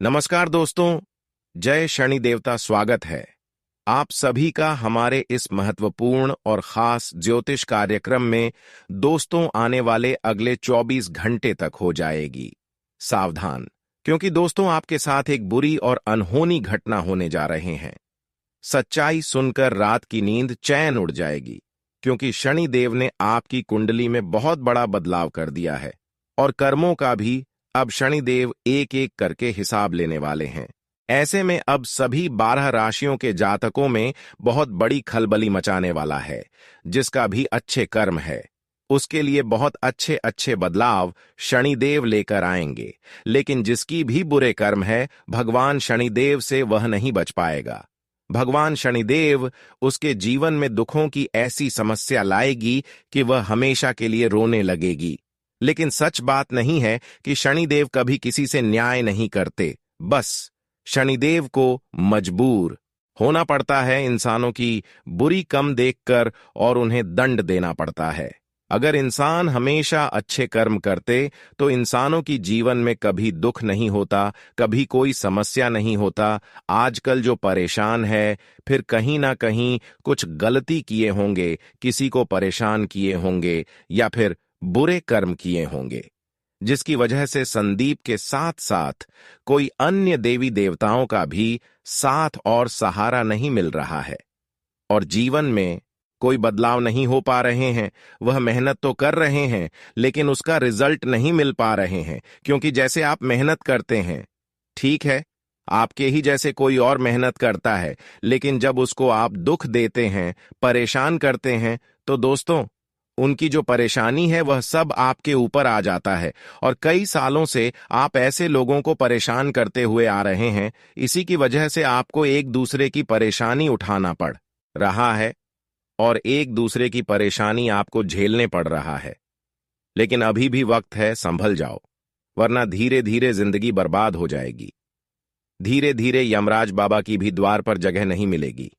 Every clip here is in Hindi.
नमस्कार दोस्तों, जय शनि देवता। स्वागत है आप सभी का हमारे इस महत्वपूर्ण और खास ज्योतिष कार्यक्रम में। दोस्तों, आने वाले अगले 24 घंटे तक हो जाएगी सावधान, क्योंकि दोस्तों आपके साथ एक बुरी और अनहोनी घटना होने जा रहे हैं। सच्चाई सुनकर रात की नींद चैन उड़ जाएगी, क्योंकि शनि देव ने आपकी कुंडली में बहुत बड़ा बदलाव कर दिया है और कर्मों का भी अब शनिदेव एक एक करके हिसाब लेने वाले हैं। ऐसे में अब सभी 12 राशियों के जातकों में बहुत बड़ी खलबली मचाने वाला है। जिसका भी अच्छे कर्म है उसके लिए बहुत अच्छे अच्छे बदलाव शनिदेव लेकर आएंगे, लेकिन जिसकी भी बुरे कर्म है भगवान शनिदेव से वह नहीं बच पाएगा। भगवान शनिदेव उसके जीवन में दुखों की ऐसी समस्या लाएगी कि वह हमेशा के लिए रोने लगेगी। लेकिन सच बात नहीं है कि शनिदेव कभी किसी से न्याय नहीं करते। बस शनिदेव को मजबूर होना पड़ता है इंसानों की बुरी कम देखकर और उन्हें दंड देना पड़ता है। अगर इंसान हमेशा अच्छे कर्म करते तो इंसानों की जीवन में कभी दुख नहीं होता, कभी कोई समस्या नहीं होता। आजकल जो परेशान है फिर कहीं ना कहीं कुछ गलती किए होंगे, किसी को परेशान किए होंगे या फिर बुरे कर्म किए होंगे, जिसकी वजह से संदीप के साथ साथ कोई अन्य देवी देवताओं का भी साथ और सहारा नहीं मिल रहा है और जीवन में कोई बदलाव नहीं हो पा रहे हैं। वह मेहनत तो कर रहे हैं लेकिन उसका रिजल्ट नहीं मिल पा रहे हैं, क्योंकि जैसे आप मेहनत करते हैं, ठीक है, आपके ही जैसे कोई और मेहनत करता है, लेकिन जब उसको आप दुख देते हैं, परेशान करते हैं, तो दोस्तों उनकी जो परेशानी है वह सब आपके ऊपर आ जाता है। और कई सालों से आप ऐसे लोगों को परेशान करते हुए आ रहे हैं, इसी की वजह से आपको एक दूसरे की परेशानी उठाना पड़ रहा है और एक दूसरे की परेशानी आपको झेलने पड़ रहा है। लेकिन अभी भी वक्त है, संभल जाओ, वरना धीरे धीरे जिंदगी बर्बाद हो जाएगी। धीरे धीरे यमराज बाबा की भी द्वार पर जगह नहीं मिलेगी।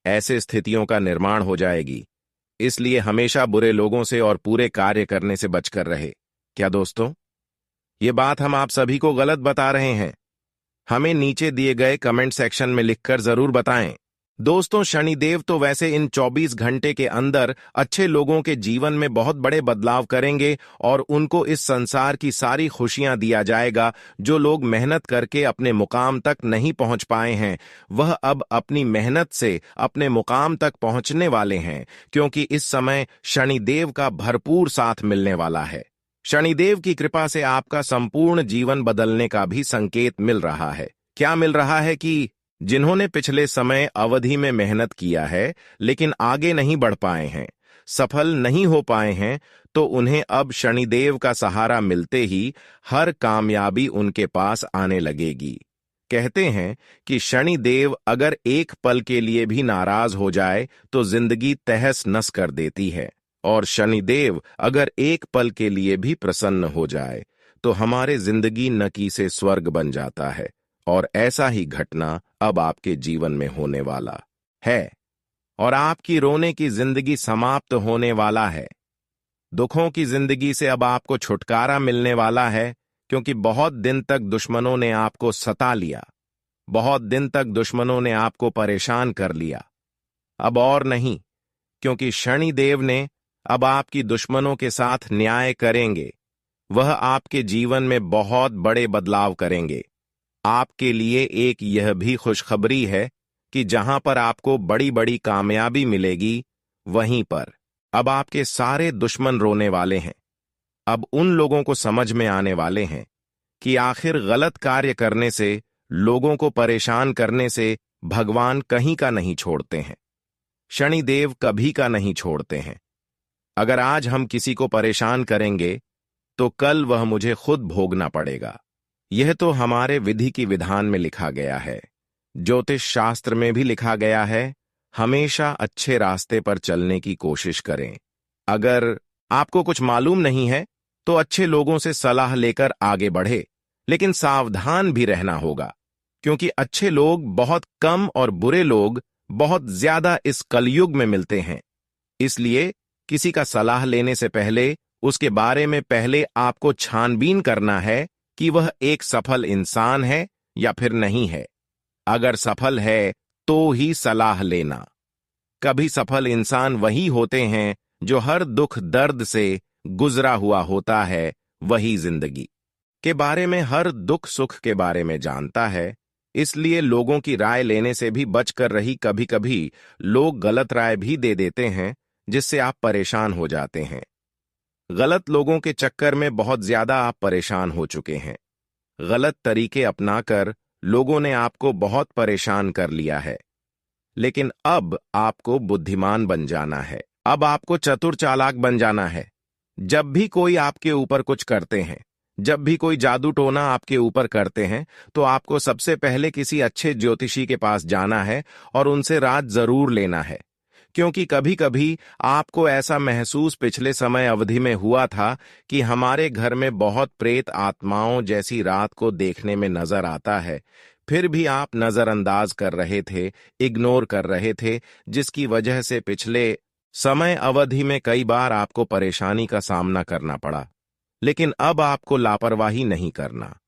ऐसे स्थितियों का निर्माण हो जाएगी। इसलिए हमेशा बुरे लोगों से और पूरे कार्य करने से बचकर रहे। क्या दोस्तों, ये बात हम आप सभी को गलत बता रहे हैं? हमें नीचे दिए गए कमेंट सेक्शन में लिखकर जरूर बताएं। दोस्तों, शनिदेव तो वैसे इन 24 घंटे के अंदर अच्छे लोगों के जीवन में बहुत बड़े बदलाव करेंगे और उनको इस संसार की सारी खुशियां दिया जाएगा। जो लोग मेहनत करके अपने मुकाम तक नहीं पहुंच पाए हैं, वह अब अपनी मेहनत से अपने मुकाम तक पहुंचने वाले हैं, क्योंकि इस समय शनिदेव का भरपूर साथ मिलने वाला है। शनिदेव की कृपा से आपका संपूर्ण जीवन बदलने का भी संकेत मिल रहा है। क्या मिल रहा है कि जिन्होंने पिछले समय अवधि में मेहनत किया है लेकिन आगे नहीं बढ़ पाए हैं, सफल नहीं हो पाए हैं, तो उन्हें अब शनिदेव का सहारा मिलते ही हर कामयाबी उनके पास आने लगेगी। कहते हैं कि शनिदेव अगर एक पल के लिए भी नाराज हो जाए तो जिंदगी तहस नस कर देती है, और शनिदेव अगर एक पल के लिए भी प्रसन्न हो जाए तो हमारे जिंदगी नकी से स्वर्ग बन जाता है। और ऐसा ही घटना अब आपके जीवन में होने वाला है और आपकी रोने की जिंदगी समाप्त होने वाला है। दुखों की जिंदगी से अब आपको छुटकारा मिलने वाला है, क्योंकि बहुत दिन तक दुश्मनों ने आपको सता लिया, बहुत दिन तक दुश्मनों ने आपको परेशान कर लिया। अब और नहीं, क्योंकि शनिदेव ने अब आपकी दुश्मनों के साथ न्याय करेंगे। वह आपके जीवन में बहुत बड़े बदलाव करेंगे। आपके लिए एक यह भी खुशखबरी है कि जहां पर आपको बड़ी बड़ी कामयाबी मिलेगी, वहीं पर अब आपके सारे दुश्मन रोने वाले हैं। अब उन लोगों को समझ में आने वाले हैं कि आखिर गलत कार्य करने से, लोगों को परेशान करने से भगवान कहीं का नहीं छोड़ते हैं, शनिदेव कभी का नहीं छोड़ते हैं। अगर आज हम किसी को परेशान करेंगे तो कल वह मुझे खुद भोगना पड़ेगा। यह तो हमारे विधि की विधान में लिखा गया है, ज्योतिष शास्त्र में भी लिखा गया है। हमेशा अच्छे रास्ते पर चलने की कोशिश करें। अगर आपको कुछ मालूम नहीं है तो अच्छे लोगों से सलाह लेकर आगे बढ़े, लेकिन सावधान भी रहना होगा, क्योंकि अच्छे लोग बहुत कम और बुरे लोग बहुत ज्यादा इस कलयुग में मिलते हैं। इसलिए किसी का सलाह लेने से पहले उसके बारे में पहले आपको छानबीन करना है कि वह एक सफल इंसान है या फिर नहीं है। अगर सफल है तो ही सलाह लेना। कभी सफल इंसान वही होते हैं जो हर दुख दर्द से गुजरा हुआ होता है, वही जिंदगी के बारे में, हर दुख सुख के बारे में जानता है। इसलिए लोगों की राय लेने से भी बचकर रही। कभी कभी लोग गलत राय भी दे देते हैं, जिससे आप परेशान हो जाते हैं। गलत लोगों के चक्कर में बहुत ज्यादा आप परेशान हो चुके हैं। गलत तरीके अपनाकर लोगों ने आपको बहुत परेशान कर लिया है। लेकिन अब आपको बुद्धिमान बन जाना है। अब आपको चतुर चालाक बन जाना है। जब भी कोई आपके ऊपर कुछ करते हैं, जब भी कोई जादू टोना आपके ऊपर करते हैं, तो आपको सबसे पहले किसी अच्छे ज्योतिषी के पास जाना है और उनसे राज जरूर लेना है। क्योंकि कभी कभी आपको ऐसा महसूस पिछले समय अवधि में हुआ था कि हमारे घर में बहुत प्रेत आत्माओं जैसी रात को देखने में नजर आता है। फिर भी आप नजरअंदाज कर रहे थे, इग्नोर कर रहे थे, जिसकी वजह से पिछले समय अवधि में कई बार आपको परेशानी का सामना करना पड़ा। लेकिन अब आपको लापरवाही नहीं करना।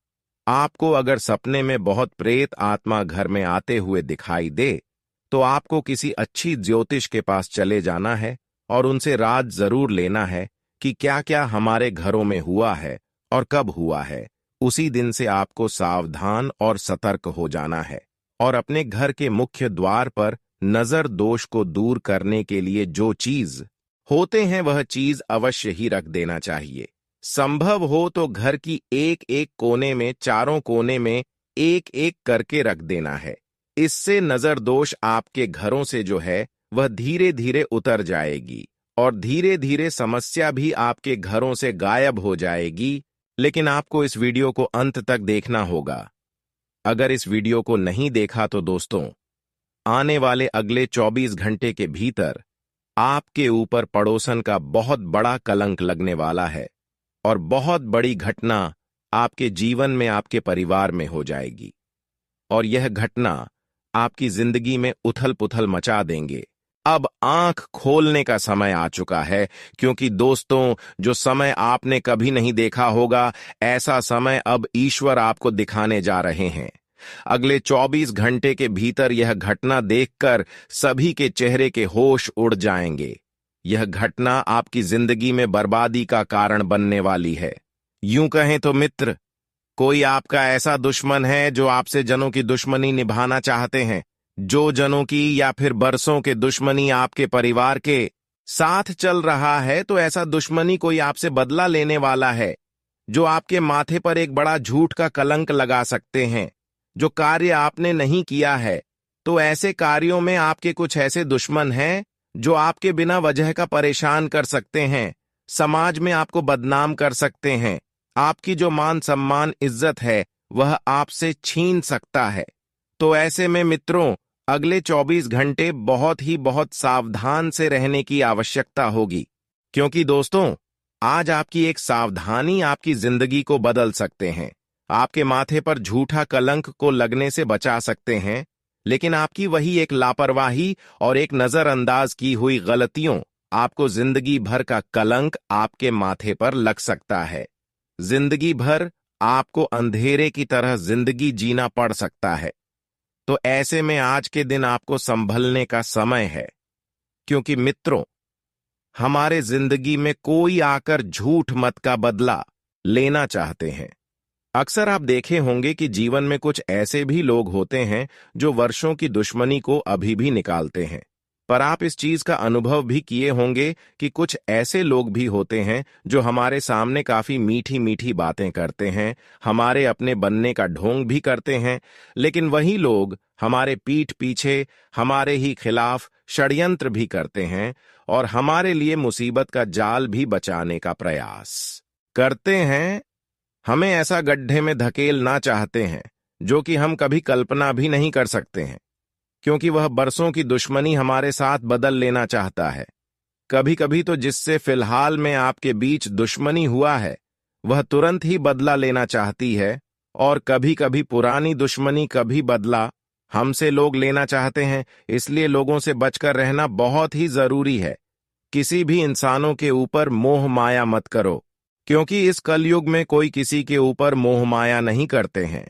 आपको अगर सपने में बहुत प्रेत आत्मा घर में आते हुए दिखाई दे, तो आपको किसी अच्छी ज्योतिष के पास चले जाना है और उनसे राज जरूर लेना है कि क्या क्या हमारे घरों में हुआ है और कब हुआ है। उसी दिन से आपको सावधान और सतर्क हो जाना है और अपने घर के मुख्य द्वार पर नजर दोष को दूर करने के लिए जो चीज होते हैं वह चीज अवश्य ही रख देना चाहिए। संभव हो तो घर की एक एक कोने में, चारों कोने में एक एक करके रख देना है। इससे नजर दोष आपके घरों से जो है वह धीरे धीरे उतर जाएगी और धीरे धीरे समस्या भी आपके घरों से गायब हो जाएगी। लेकिन आपको इस वीडियो को अंत तक देखना होगा। अगर इस वीडियो को नहीं देखा तो दोस्तों, आने वाले अगले 24 घंटे के भीतर आपके ऊपर पड़ोसन का बहुत बड़ा कलंक लगने वाला है और बहुत बड़ी घटना आपके जीवन में, आपके परिवार में हो जाएगी। और यह घटना आपकी जिंदगी में उथल पुथल मचा देंगे। अब आंख खोलने का समय आ चुका है, क्योंकि दोस्तों, जो समय आपने कभी नहीं देखा होगा, ऐसा समय अब ईश्वर आपको दिखाने जा रहे हैं। अगले 24 घंटे के भीतर यह घटना देखकर सभी के चेहरे के होश उड़ जाएंगे। यह घटना आपकी जिंदगी में बर्बादी का कारण बनने वाली है। यूं कहें तो मित्र, कोई आपका ऐसा दुश्मन है जो आपसे जनों की दुश्मनी निभाना चाहते हैं। जो जनों की या फिर बरसों के दुश्मनी आपके परिवार के साथ चल रहा है, तो ऐसा दुश्मनी कोई आपसे बदला लेने वाला है, जो आपके माथे पर एक बड़ा झूठ का कलंक लगा सकते हैं। जो कार्य आपने नहीं किया है, तो ऐसे कार्यों में आपके कुछ ऐसे दुश्मन हैं जो आपके बिना वजह का परेशान कर सकते हैं, समाज में आपको बदनाम कर सकते हैं। आपकी जो मान सम्मान इज्जत है वह आपसे छीन सकता है। तो ऐसे में मित्रों, अगले 24 घंटे बहुत सावधान से रहने की आवश्यकता होगी। क्योंकि दोस्तों, आज आपकी एक सावधानी आपकी जिंदगी को बदल सकते हैं, आपके माथे पर झूठा कलंक को लगने से बचा सकते हैं। लेकिन आपकी वही एक लापरवाही और एक नजरअंदाज की हुई गलतियों आपको जिंदगी भर का कलंक आपके माथे पर लग सकता है। जिंदगी भर आपको अंधेरे की तरह जिंदगी जीना पड़ सकता है। तो ऐसे में आज के दिन आपको संभलने का समय है। क्योंकि मित्रों, हमारे जिंदगी में कोई आकर झूठ मत का बदला लेना चाहते हैं। अक्सर आप देखे होंगे कि जीवन में कुछ ऐसे भी लोग होते हैं जो वर्षों की दुश्मनी को अभी भी निकालते हैं। पर आप इस चीज का अनुभव भी किए होंगे कि कुछ ऐसे लोग भी होते हैं जो हमारे सामने काफी मीठी मीठी बातें करते हैं, हमारे अपने बनने का ढोंग भी करते हैं, लेकिन वही लोग हमारे पीठ पीछे हमारे ही खिलाफ षड्यंत्र भी करते हैं और हमारे लिए मुसीबत का जाल भी बचाने का प्रयास करते हैं। हमें ऐसा गड्ढे में धकेलना चाहते हैं जो कि हम कभी कल्पना भी नहीं कर सकते हैं, क्योंकि वह बरसों की दुश्मनी हमारे साथ बदल लेना चाहता है। कभी कभी तो जिससे फिलहाल में आपके बीच दुश्मनी हुआ है वह तुरंत ही बदला लेना चाहती है, और कभी कभी पुरानी दुश्मनी कभी बदला हमसे लोग लेना चाहते हैं। इसलिए लोगों से बचकर रहना बहुत ही जरूरी है। किसी भी इंसानों के ऊपर मोह माया मत करो, क्योंकि इस कलयुग में कोई किसी के ऊपर मोह माया नहीं करते हैं।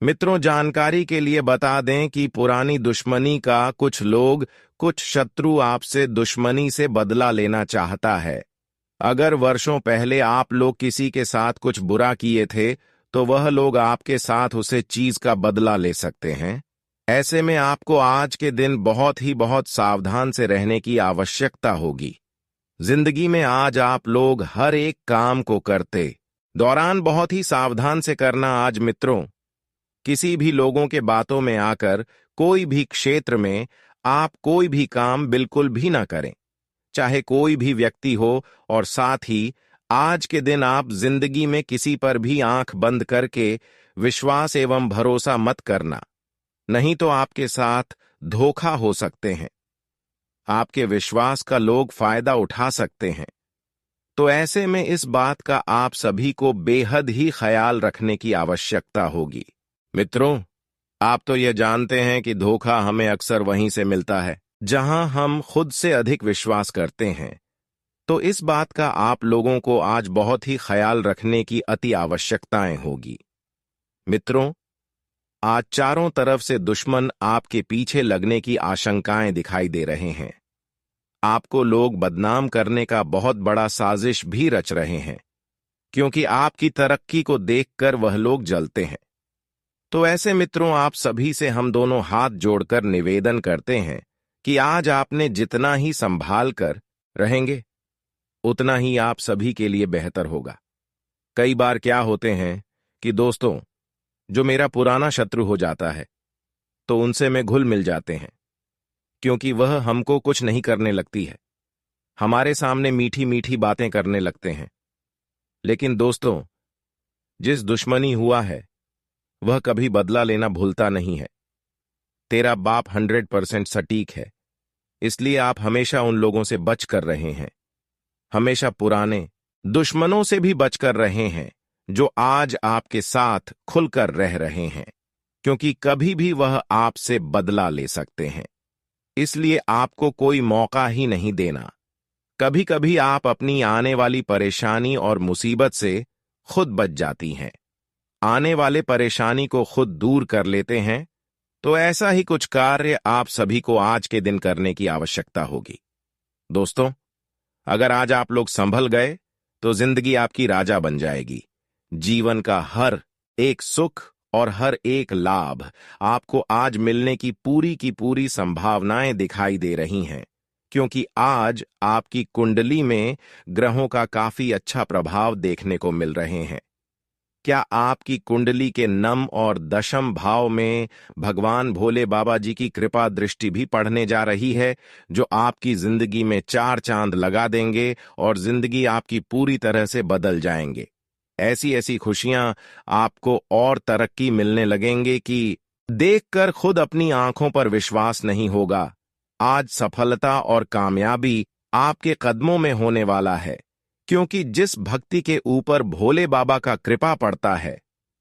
मित्रों, जानकारी के लिए बता दें कि पुरानी दुश्मनी का कुछ शत्रु आपसे दुश्मनी से बदला लेना चाहता है। अगर वर्षों पहले आप लोग किसी के साथ कुछ बुरा किए थे, तो वह लोग आपके साथ उसे चीज का बदला ले सकते हैं। ऐसे में आपको आज के दिन बहुत सावधान से रहने की आवश्यकता होगी। जिंदगी में आज आप लोग हर एक काम को करते दौरान बहुत ही सावधान से करना। आज मित्रों, किसी भी लोगों के बातों में आकर कोई भी क्षेत्र में आप कोई भी काम बिल्कुल भी ना करें, चाहे कोई भी व्यक्ति हो। और साथ ही आज के दिन आप जिंदगी में किसी पर भी आंख बंद करके विश्वास एवं भरोसा मत करना, नहीं तो आपके साथ धोखा हो सकते हैं। आपके विश्वास का लोग फायदा उठा सकते हैं। तो ऐसे में इस बात का आप सभी को बेहद ही ख्याल रखने की आवश्यकता होगी। मित्रों, आप तो यह जानते हैं कि धोखा हमें अक्सर वहीं से मिलता है जहां हम खुद से अधिक विश्वास करते हैं। तो इस बात का आप लोगों को आज बहुत ही ख्याल रखने की अति आवश्यकताएं होगी। मित्रों, आज चारों तरफ से दुश्मन आपके पीछे लगने की आशंकाएं दिखाई दे रहे हैं। आपको लोग बदनाम करने का बहुत बड़ा साजिश भी रच रहे हैं, क्योंकि आपकी तरक्की को देखकर वह लोग जलते हैं। तो ऐसे मित्रों, आप सभी से हम दोनों हाथ जोड़कर निवेदन करते हैं कि आज आपने जितना ही संभाल कर रहेंगे, उतना ही आप सभी के लिए बेहतर होगा। कई बार क्या होते हैं कि दोस्तों, जो मेरा पुराना शत्रु हो जाता है, तो उनसे मैं घुल मिल जाते हैं, क्योंकि वह हमको कुछ नहीं करने लगती है, हमारे सामने मीठी मीठी बातें करने लगते हैं। लेकिन दोस्तों, जिस दुश्मनी हुआ है वह कभी बदला लेना भूलता नहीं है। तेरा बाप 100% सटीक है, इसलिए आप हमेशा उन लोगों से बच कर रहे हैं, हमेशा पुराने दुश्मनों से भी बच कर रहे हैं जो आज आपके साथ खुलकर रह रहे हैं, क्योंकि कभी भी वह आपसे बदला ले सकते हैं। इसलिए आपको कोई मौका ही नहीं देना। कभी कभी आप अपनी आने वाली परेशानी और मुसीबत से खुद बच जाती हैं, आने वाले परेशानी को खुद दूर कर लेते हैं। तो ऐसा ही कुछ कार्य आप सभी को आज के दिन करने की आवश्यकता होगी। दोस्तों, अगर आज आप लोग संभल गए तो जिंदगी आपकी राजा बन जाएगी। जीवन का हर एक सुख और हर एक लाभ आपको आज मिलने की पूरी संभावनाएं दिखाई दे रही हैं, क्योंकि आज आपकी कुंडली में ग्रहों का काफी अच्छा प्रभाव देखने को मिल रहे हैं। क्या आपकी कुंडली के नम और दशम भाव में भगवान भोले बाबा जी की कृपा दृष्टि भी पड़ने जा रही है, जो आपकी जिंदगी में 4 चांद लगा देंगे और जिंदगी आपकी पूरी तरह से बदल जाएंगे। ऐसी खुशियां आपको और तरक्की मिलने लगेंगे कि देखकर खुद अपनी आंखों पर विश्वास नहीं होगा। आज सफलता और कामयाबी आपके कदमों में होने वाला है, क्योंकि जिस भक्ति के ऊपर भोले बाबा का कृपा पड़ता है,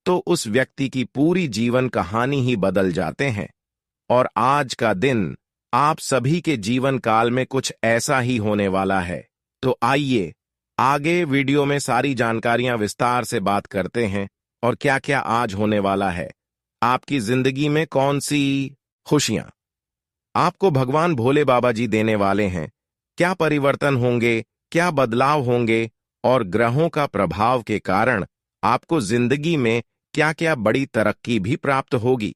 तो उस व्यक्ति की पूरी जीवन कहानी ही बदल जाते हैं। और आज का दिन आप सभी के जीवन काल में कुछ ऐसा ही होने वाला है। तो आइए आगे वीडियो में सारी जानकारियां विस्तार से बात करते हैं, और क्या क्या आज होने वाला है। आपकी जिंदगी में कौन सी खुशियां आपको भगवान भोले बाबा जी देने वाले हैं, क्या परिवर्तन होंगे, क्या बदलाव होंगे, और ग्रहों का प्रभाव के कारण आपको जिंदगी में क्या क्या बड़ी तरक्की भी प्राप्त होगी।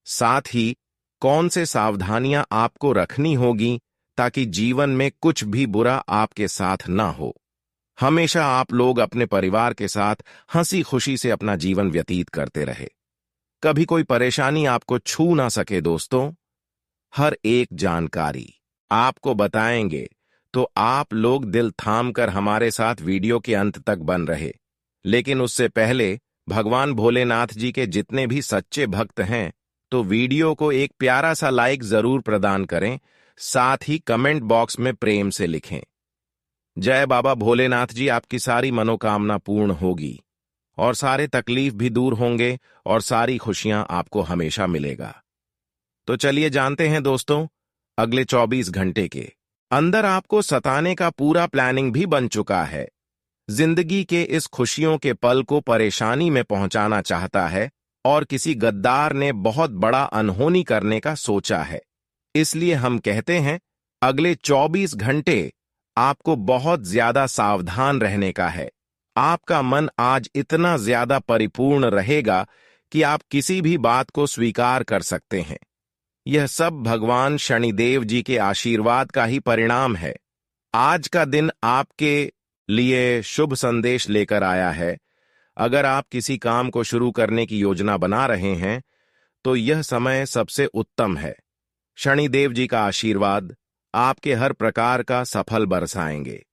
साथ ही कौन से सावधानियां आपको रखनी होगी ताकि जीवन में कुछ भी बुरा आपके साथ ना हो। हमेशा आप लोग अपने परिवार के साथ हंसी खुशी से अपना जीवन व्यतीत करते रहे, कभी कोई परेशानी आपको छू ना सके। दोस्तों, हर एक जानकारी आपको बताएंगे, तो आप लोग दिल थाम कर हमारे साथ वीडियो के अंत तक बन रहे। लेकिन उससे पहले भगवान भोलेनाथ जी के जितने भी सच्चे भक्त हैं, तो वीडियो को एक प्यारा सा लाइक जरूर प्रदान करें, साथ ही कमेंट बॉक्स में प्रेम से लिखें, जय बाबा भोलेनाथ जी। आपकी सारी मनोकामना पूर्ण होगी और सारे तकलीफ भी दूर होंगे और सारी खुशियां आपको हमेशा मिलेगा। तो चलिए जानते हैं दोस्तों, अगले 24 घंटे के अंदर आपको सताने का पूरा प्लानिंग भी बन चुका है। जिंदगी के इस खुशियों के पल को परेशानी में पहुंचाना चाहता है, और किसी गद्दार ने बहुत बड़ा अनहोनी करने का सोचा है। इसलिए हम कहते हैं, अगले 24 घंटे आपको बहुत ज्यादा सावधान रहने का है। आपका मन आज इतना ज्यादा परिपूर्ण रहेगा कि आप किसी भी बात को स्वीकार कर सकते हैं। यह सब भगवान शनिदेव जी के आशीर्वाद का ही परिणाम है। आज का दिन आपके लिए शुभ संदेश लेकर आया है। अगर आप किसी काम को शुरू करने की योजना बना रहे हैं, तो यह समय सबसे उत्तम है। शनिदेव जी का आशीर्वाद आपके हर प्रकार का सफल बरसाएंगे।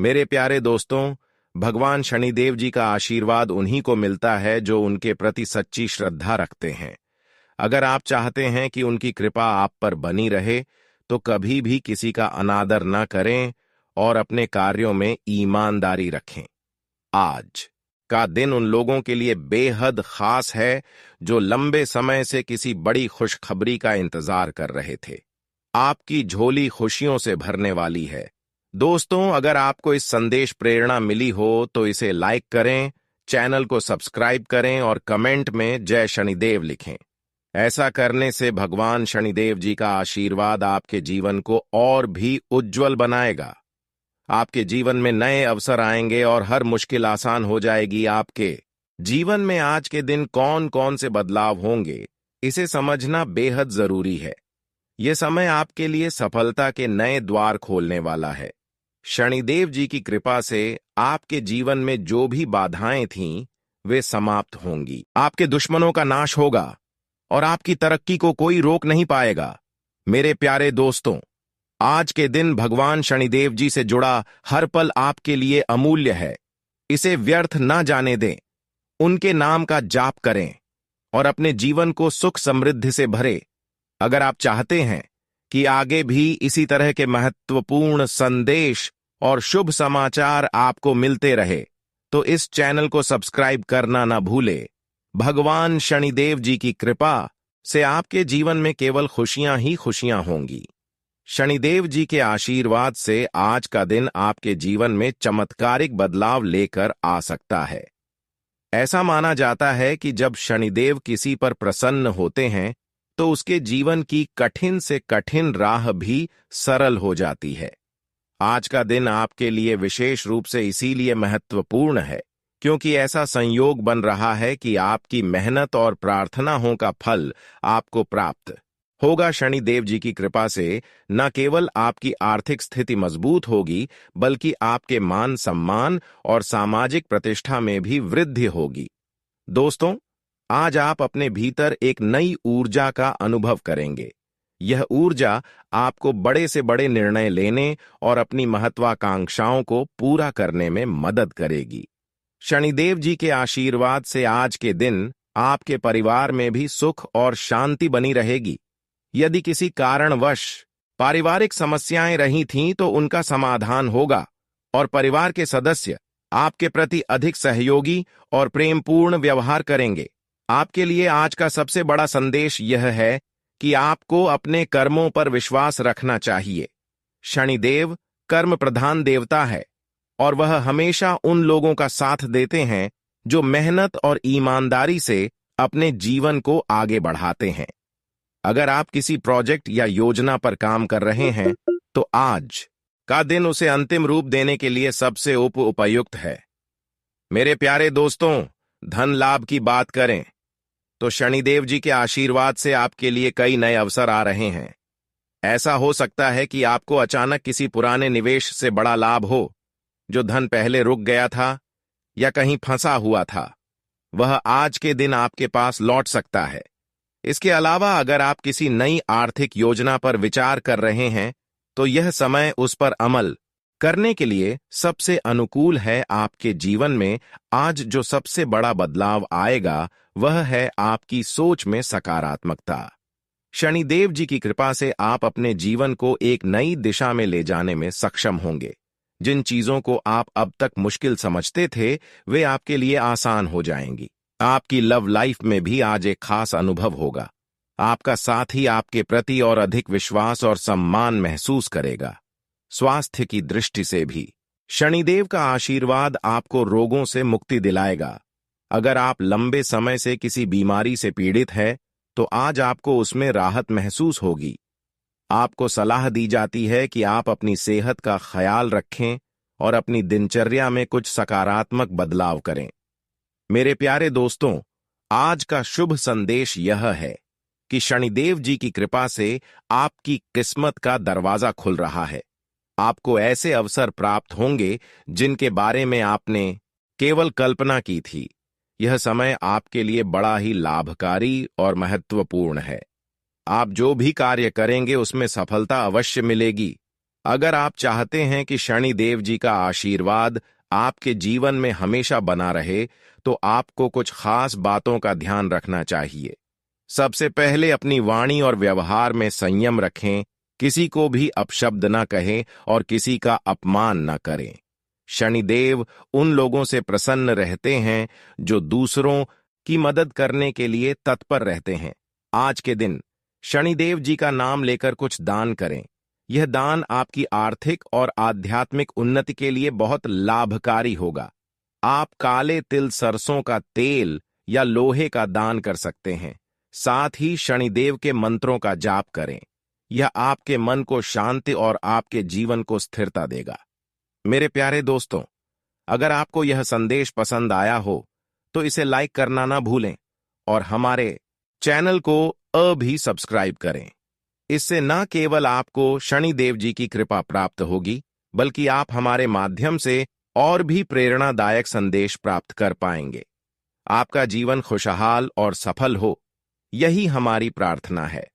मेरे प्यारे दोस्तों, भगवान शनिदेव जी का आशीर्वाद उन्हीं को मिलता है जो उनके प्रति सच्ची श्रद्धा रखते हैं। अगर आप चाहते हैं कि उनकी कृपा आप पर बनी रहे, तो कभी भी किसी का अनादर न करें और अपने कार्यों में ईमानदारी रखें। आज का दिन उन लोगों के लिए बेहद खास है जो लंबे समय से किसी बड़ी खुशखबरी का इंतजार कर रहे थे। आपकी झोली खुशियों से भरने वाली है। दोस्तों, अगर आपको इस संदेश प्रेरणा मिली हो तो इसे लाइक करें, चैनल को सब्सक्राइब करें और कमेंट में जय शनिदेव लिखें। ऐसा करने से भगवान शनिदेव जी का आशीर्वाद आपके जीवन को और भी उज्जवल बनाएगा। आपके जीवन में नए अवसर आएंगे और हर मुश्किल आसान हो जाएगी। आपके जीवन में आज के दिन कौन कौन से बदलाव होंगे, इसे समझना बेहद जरूरी है। यह समय आपके लिए सफलता के नए द्वार खोलने वाला है। शनिदेव जी की कृपा से आपके जीवन में जो भी बाधाएं थीं, वे समाप्त होंगी। आपके दुश्मनों का नाश होगा और आपकी तरक्की को कोई रोक नहीं पाएगा। मेरे प्यारे दोस्तों, आज के दिन भगवान शनिदेव जी से जुड़ा हर पल आपके लिए अमूल्य है। इसे व्यर्थ न जाने दें। उनके नाम का जाप करें और अपने जीवन को सुख समृद्धि से भरें। अगर आप चाहते हैं कि आगे भी इसी तरह के महत्वपूर्ण संदेश और शुभ समाचार आपको मिलते रहे, तो इस चैनल को सब्सक्राइब करना ना भूले। भगवान शनिदेव जी की कृपा से आपके जीवन में केवल खुशियां ही खुशियां होंगी। शनिदेव जी के आशीर्वाद से आज का दिन आपके जीवन में चमत्कारिक बदलाव लेकर आ सकता है। ऐसा माना जाता है कि जब शनिदेव किसी पर प्रसन्न होते हैं, तो उसके जीवन की कठिन से कठिन राह भी सरल हो जाती है। आज का दिन आपके लिए विशेष रूप से इसीलिए महत्वपूर्ण है क्योंकि ऐसा संयोग बन रहा है कि आपकी मेहनत और प्रार्थनाओं का फल आपको प्राप्त होगा। शनिदेव जी की कृपा से न केवल आपकी आर्थिक स्थिति मजबूत होगी, बल्कि आपके मान सम्मान और सामाजिक प्रतिष्ठा में भी वृद्धि होगी। दोस्तों, आज आप अपने भीतर एक नई ऊर्जा का अनुभव करेंगे। यह ऊर्जा आपको बड़े से बड़े निर्णय लेने और अपनी महत्वाकांक्षाओं को पूरा करने में मदद करेगी। शनिदेव जी के आशीर्वाद से आज के दिन आपके परिवार में भी सुख और शांति बनी रहेगी। यदि किसी कारणवश पारिवारिक समस्याएं रही थीं, तो उनका समाधान होगा और परिवार के सदस्य आपके प्रति अधिक सहयोगी और प्रेमपूर्ण व्यवहार करेंगे। आपके लिए आज का सबसे बड़ा संदेश यह है कि आपको अपने कर्मों पर विश्वास रखना चाहिए। शनिदेव कर्म प्रधान देवता है और वह हमेशा उन लोगों का साथ देते हैं जो मेहनत और ईमानदारी से अपने जीवन को आगे बढ़ाते हैं। अगर आप किसी प्रोजेक्ट या योजना पर काम कर रहे हैं, तो आज का दिन उसे अंतिम रूप देने के लिए सबसे उपयुक्त है। मेरे प्यारे दोस्तों, धन लाभ की बात करें तो शनिदेव जी के आशीर्वाद से आपके लिए कई नए अवसर आ रहे हैं। ऐसा हो सकता है कि आपको अचानक किसी पुराने निवेश से बड़ा लाभ हो। जो धन पहले रुक गया था या कहीं फंसा हुआ था, वह आज के दिन आपके पास लौट सकता है। इसके अलावा अगर आप किसी नई आर्थिक योजना पर विचार कर रहे हैं, तो यह समय उस पर अमल करने के लिए सबसे अनुकूल है। आपके जीवन में आज जो सबसे बड़ा बदलाव आएगा, वह है आपकी सोच में सकारात्मकता। शनिदेव जी की कृपा से आप अपने जीवन को एक नई दिशा में ले जाने में सक्षम होंगे। जिन चीजों को आप अब तक मुश्किल समझते थे, वे आपके लिए आसान हो जाएंगी। आपकी लव लाइफ में भी आज एक खास अनुभव होगा। आपका साथी आपके प्रति और अधिक विश्वास और सम्मान महसूस करेगा। स्वास्थ्य की दृष्टि से भी शनिदेव का आशीर्वाद आपको रोगों से मुक्ति दिलाएगा। अगर आप लंबे समय से किसी बीमारी से पीड़ित है तो आज आपको उसमें राहत महसूस होगी। आपको सलाह दी जाती है कि आप अपनी सेहत का ख्याल रखें और अपनी दिनचर्या में कुछ सकारात्मक बदलाव करें। मेरे प्यारे दोस्तों, आज का शुभ संदेश यह है कि शनिदेव जी की कृपा से आपकी किस्मत का दरवाजा खुल रहा है। आपको ऐसे अवसर प्राप्त होंगे जिनके बारे में आपने केवल कल्पना की थी। यह समय आपके लिए बड़ा ही लाभकारी और महत्वपूर्ण है। आप जो भी कार्य करेंगे उसमें सफलता अवश्य मिलेगी। अगर आप चाहते हैं कि शनिदेव जी का आशीर्वाद आपके जीवन में हमेशा बना रहे, तो आपको कुछ खास बातों का ध्यान रखना चाहिए। सबसे पहले अपनी वाणी और व्यवहार में संयम रखें, किसी को भी अपशब्द न कहें और किसी का अपमान न करें। शनिदेव उन लोगों से प्रसन्न रहते हैं जो दूसरों की मदद करने के लिए तत्पर रहते हैं। आज के दिन शनिदेव जी का नाम लेकर कुछ दान करें। यह दान आपकी आर्थिक और आध्यात्मिक उन्नति के लिए बहुत लाभकारी होगा। आप काले तिल, सरसों का तेल या लोहे का दान कर सकते हैं। साथ ही शनिदेव के मंत्रों का जाप करें। यह आपके मन को शांति और आपके जीवन को स्थिरता देगा। मेरे प्यारे दोस्तों, अगर आपको यह संदेश पसंद आया हो तो इसे लाइक करना ना भूलें और हमारे चैनल को अभी सब्सक्राइब करें। इससे न केवल आपको शनिदेव जी की कृपा प्राप्त होगी, बल्कि आप हमारे माध्यम से और भी प्रेरणादायक संदेश प्राप्त कर पाएंगे। आपका जीवन खुशहाल और सफल हो, यही हमारी प्रार्थना है।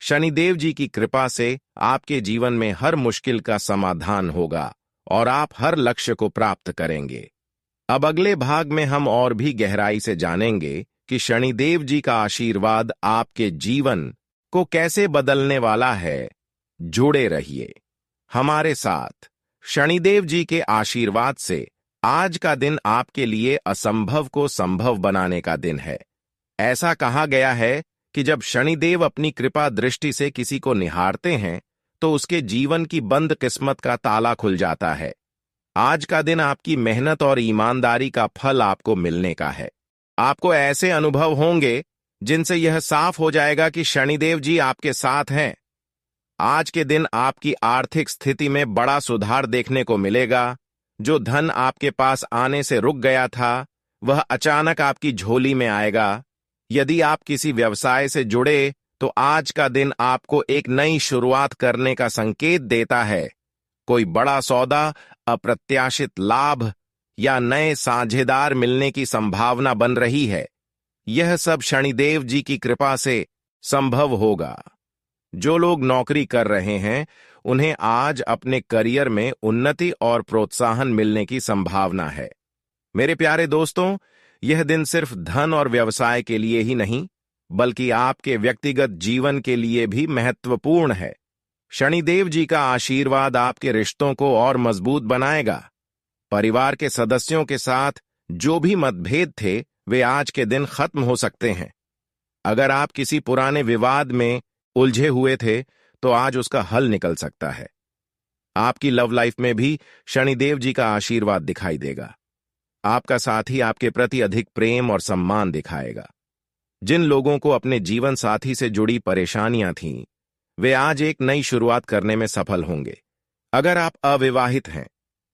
शनिदेव जी की कृपा से आपके जीवन में हर मुश्किल का समाधान होगा और आप हर लक्ष्य को प्राप्त करेंगे। अब अगले भाग में हम और भी गहराई से जानेंगे कि शनिदेव जी का आशीर्वाद आपके जीवन को कैसे बदलने वाला है। जुड़े रहिए हमारे साथ। शनिदेव जी के आशीर्वाद से आज का दिन आपके लिए असंभव को संभव बनाने का दिन है। ऐसा कहा गया है कि जब शनिदेव अपनी कृपा दृष्टि से किसी को निहारते हैं तो उसके जीवन की बंद किस्मत का ताला खुल जाता है। आज का दिन आपकी मेहनत और ईमानदारी का फल आपको मिलने का है। आपको ऐसे अनुभव होंगे जिनसे यह साफ हो जाएगा कि शनिदेव जी आपके साथ हैं। आज के दिन आपकी आर्थिक स्थिति में बड़ा सुधार देखने को मिलेगा। जो धन आपके पास आने से रुक गया था, वह अचानक आपकी झोली में आएगा। यदि आप किसी व्यवसाय से जुड़े तो आज का दिन आपको एक नई शुरुआत करने का संकेत देता है। कोई बड़ा सौदा, अप्रत्याशित लाभ या नए साझेदार मिलने की संभावना बन रही है। यह सब शनिदेव जी की कृपा से संभव होगा। जो लोग नौकरी कर रहे हैं, उन्हें आज अपने करियर में उन्नति और प्रोत्साहन मिलने की संभावना है। मेरे प्यारे दोस्तों, यह दिन सिर्फ धन और व्यवसाय के लिए ही नहीं, बल्कि आपके व्यक्तिगत जीवन के लिए भी महत्वपूर्ण है। शनिदेव जी का आशीर्वाद आपके रिश्तों को और मजबूत बनाएगा। परिवार के सदस्यों के साथ जो भी मतभेद थे, वे आज के दिन खत्म हो सकते हैं। अगर आप किसी पुराने विवाद में उलझे हुए थे, तो आज उसका हल निकल सकता है। आपकी लव लाइफ में भी शनिदेव जी का आशीर्वाद दिखाई देगा। आपका साथी आपके प्रति अधिक प्रेम और सम्मान दिखाएगा। जिन लोगों को अपने जीवन साथी से जुड़ी परेशानियां थीं, वे आज एक नई शुरुआत करने में सफल होंगे। अगर आप अविवाहित हैं,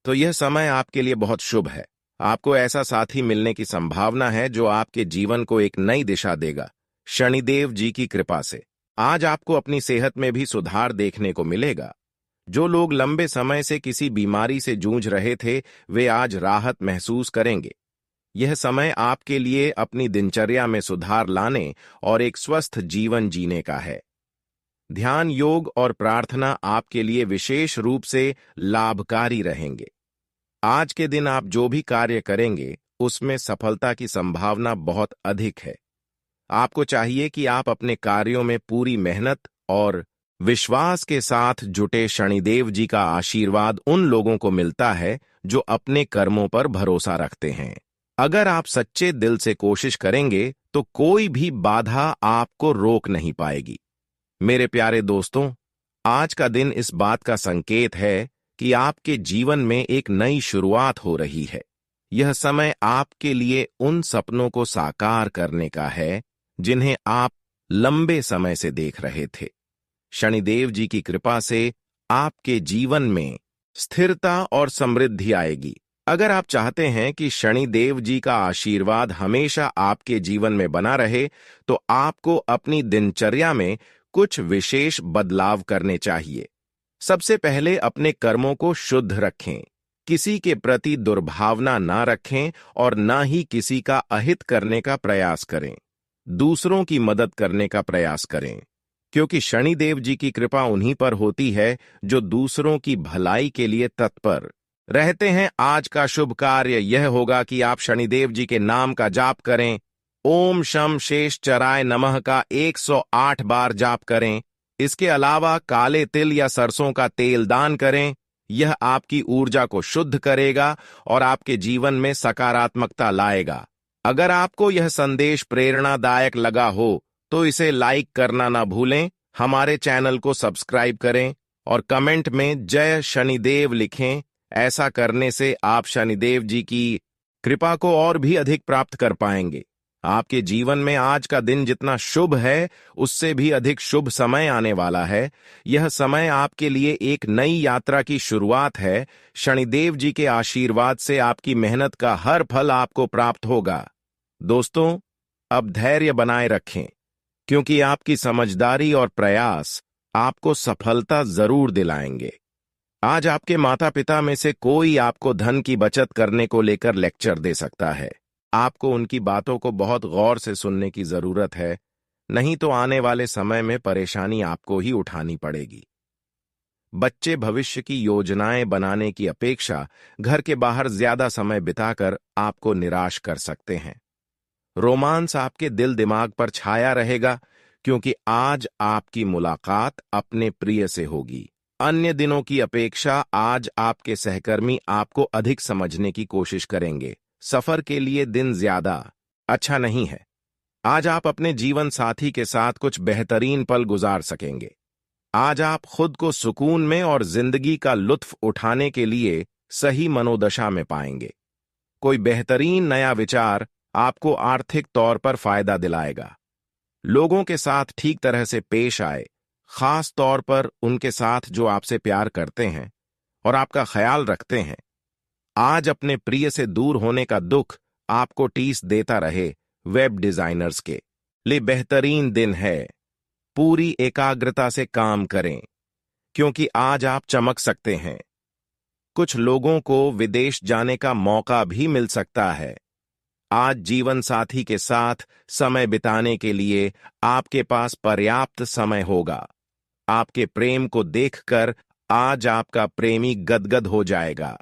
तो यह समय आपके लिए बहुत शुभ है। आपको ऐसा साथी मिलने की संभावना है जो आपके जीवन को एक नई दिशा देगा। शनिदेव जी की कृपा से आज आपको अपनी सेहत में भी सुधार देखने को मिलेगा। जो लोग लंबे समय से किसी बीमारी से जूझ रहे थे, वे आज राहत महसूस करेंगे। यह समय आपके लिए अपनी दिनचर्या में सुधार लाने और एक स्वस्थ जीवन जीने का है। ध्यान, योग और प्रार्थना आपके लिए विशेष रूप से लाभकारी रहेंगे। आज के दिन आप जो भी कार्य करेंगे, उसमें सफलता की संभावना बहुत अधिक है। आपको चाहिए कि आप अपने कार्यों में पूरी मेहनत और विश्वास के साथ जुटे। शनिदेव जी का आशीर्वाद उन लोगों को मिलता है जो अपने कर्मों पर भरोसा रखते हैं। अगर आप सच्चे दिल से कोशिश करेंगे तो कोई भी बाधा आपको रोक नहीं पाएगी। मेरे प्यारे दोस्तों, आज का दिन इस बात का संकेत है कि आपके जीवन में एक नई शुरुआत हो रही है। यह समय आपके लिए उन सपनों को साकार करने का है जिन्हें आप लंबे समय से देख रहे थे। शनिदेव जी की कृपा से आपके जीवन में स्थिरता और समृद्धि आएगी। अगर आप चाहते हैं कि शनिदेव जी का आशीर्वाद हमेशा आपके जीवन में बना रहे, तो आपको अपनी दिनचर्या में कुछ विशेष बदलाव करने चाहिए। सबसे पहले अपने कर्मों को शुद्ध रखें, किसी के प्रति दुर्भावना ना रखें और ना ही किसी का अहित करने का प्रयास करें। दूसरों की मदद करने का प्रयास करें, क्योंकि शनिदेव जी की कृपा उन्हीं पर होती है जो दूसरों की भलाई के लिए तत्पर रहते हैं। आज का शुभ कार्य यह होगा कि आप शनिदेव जी के नाम का जाप करें। ओम शम शेष चराय नमः का 108 बार जाप करें। इसके अलावा काले तिल या सरसों का तेल दान करें। यह आपकी ऊर्जा को शुद्ध करेगा और आपके जीवन में सकारात्मकता लाएगा। अगर आपको यह संदेश प्रेरणादायक लगा हो तो इसे लाइक करना ना भूलें, हमारे चैनल को सब्सक्राइब करें और कमेंट में जय शनिदेव लिखें। ऐसा करने से आप शनिदेव जी की कृपा को और भी अधिक प्राप्त कर पाएंगे। आपके जीवन में आज का दिन जितना शुभ है, उससे भी अधिक शुभ समय आने वाला है। यह समय आपके लिए एक नई यात्रा की शुरुआत है। शनिदेव जी के आशीर्वाद से आपकी मेहनत का हर फल आपको प्राप्त होगा। दोस्तों, अब धैर्य बनाए रखें, क्योंकि आपकी समझदारी और प्रयास आपको सफलता जरूर दिलाएंगे। आज आपके माता पिता में से कोई आपको धन की बचत करने को लेकर लेक्चर दे सकता है। आपको उनकी बातों को बहुत गौर से सुनने की जरूरत है, नहीं तो आने वाले समय में परेशानी आपको ही उठानी पड़ेगी। बच्चे भविष्य की योजनाएं बनाने की अपेक्षा घर के बाहर ज्यादा समय बिताकर आपको निराश कर सकते हैं। रोमांस आपके दिल दिमाग पर छाया रहेगा, क्योंकि आज आपकी मुलाकात अपने प्रिय से होगी। अन्य दिनों की अपेक्षा आज आपके सहकर्मी आपको अधिक समझने की कोशिश करेंगे। सफर के लिए दिन ज्यादा अच्छा नहीं है। आज आप अपने जीवन साथी के साथ कुछ बेहतरीन पल गुजार सकेंगे। आज आप खुद को सुकून में और जिंदगी का लुत्फ उठाने के लिए सही मनोदशा में पाएंगे। कोई बेहतरीन नया विचार आपको आर्थिक तौर पर फायदा दिलाएगा। लोगों के साथ ठीक तरह से पेश आए, खास तौर पर उनके साथ जो आपसे प्यार करते हैं और आपका ख्याल रखते हैं। आज अपने प्रिय से दूर होने का दुख आपको टीस देता रहे। वेब डिजाइनर्स के लिए बेहतरीन दिन है। पूरी एकाग्रता से काम करें, क्योंकि आज आप चमक सकते हैं। कुछ लोगों को विदेश जाने का मौका भी मिल सकता है। आज जीवन साथी के साथ समय बिताने के लिए आपके पास पर्याप्त समय होगा। आपके प्रेम को देखकर आज आपका प्रेमी गदगद हो जाएगा।